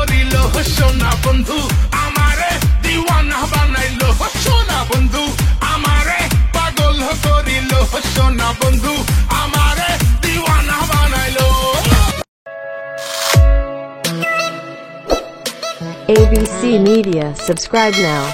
করিল সোনা বন্ধু আমারে দিওয়ানা বানাইলো সোনা বন্ধু আমারে পাগল করিল সোনা বন্ধু আমারে দিওয়ানা বানাইলো। ABC Media, subscribe now.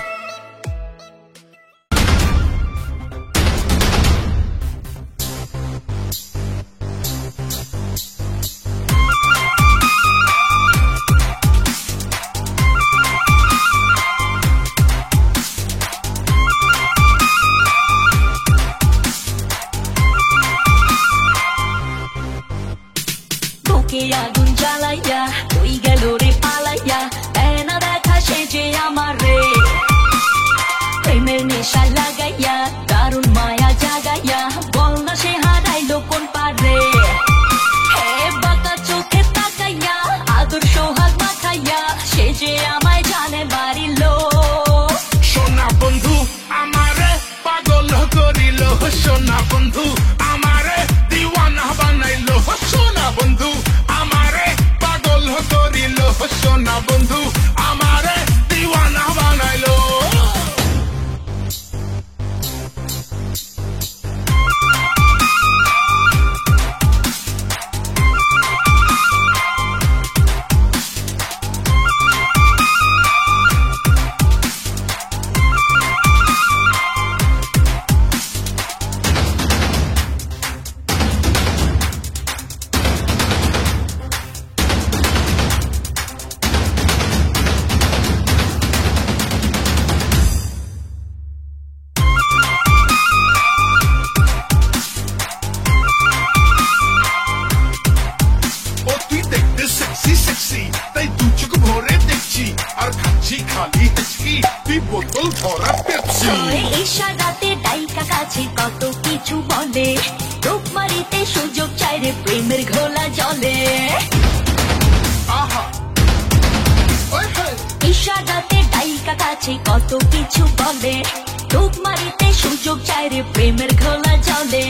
বুকে আগুন জ্বালাইয়া তুই গেল রে পালাইয়া এনা দেখা সেজে আমার রে প্রেমের নেশা লাগাইয়া দারুণ মায়া জাগাইয়া বল না সে হারাইলো কোন পারে হে বাঁকা চোখে তাকাইয়া আদর সোহাগ মাখাইয়া সেজে আমায় জানে বাড়িলো সোনা বন্ধু আমারে পাগল করিল সোনা বন্ধু আমারে দিওয়ানা বানাইলো সোনা বন্ধু আমারে পাগল করিল সোনা বন্ধু আমারে দিওয়ানা বানাইলো। তাই দু চোখ ভরে দেখছি আর খাচ্ছি খালি হেঁচকি তুই বোতল ভরা পেপসি ইশারাতে ডাইকা কাছে কত কিছু বলে রূপ মারিতে সুযোগ চাই রে প্রেমের ঘোলা জলে আহা ওই হে ইশারাতে ডাইকা কাছে কত কিছু বলে রূপ মারিতে সুযোগ চাই রে প্রেমের ঘোলা জলে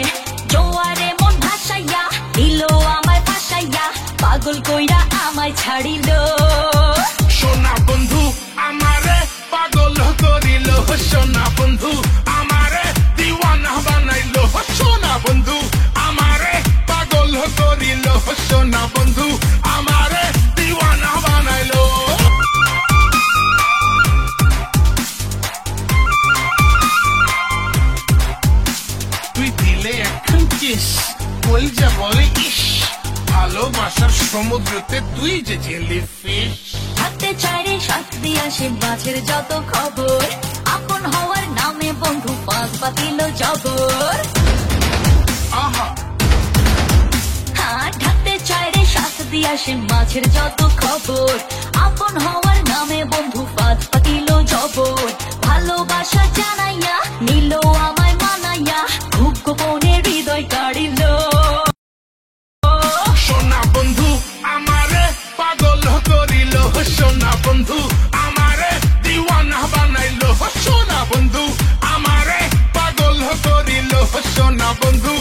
জোয়ারে মন ভাসাইয়া দিল আমায় ফাঁসাইয়া পাগল কইরা আমায় ছাড়িল সোনা বন্ধু আমারে পাগল করিল সোনা বন্ধু আমারে দিওয়ানা বানাইলো সোনা বন্ধু আমারে পাগল করিল সোনা বন্ধু আমারে দিওয়ানা বানাইলো। তুই দিলে এখন কিস কলজা বলে ইস ভালোবাসার সমুদ্রতে তুই যে জেলিফিশ থাকতে চাই রে সাথ দিয়া সে মাছের যত খবর আপন হওয়ার নামে বন্ধু পাঁচ পাতিল জবর আহা হ্যাঁ থাকতে চাই রে সাথ দিয়া সে মাছের যত খবর আপন হওয়ার নামে বন্ধু পাঁচ পাতিল জবর ভালোবাসা জানাইয়া নিল আমায় মানাইয়া খুব গোপনে হৃদয় কাড়িল সোনা বন্ধু আমারে পাগল করিল সোনা বন্ধু আমারে দিওয়ানা বানাইলো সোনা বন্ধু আমারে পাগল করিল সোনা বন্ধু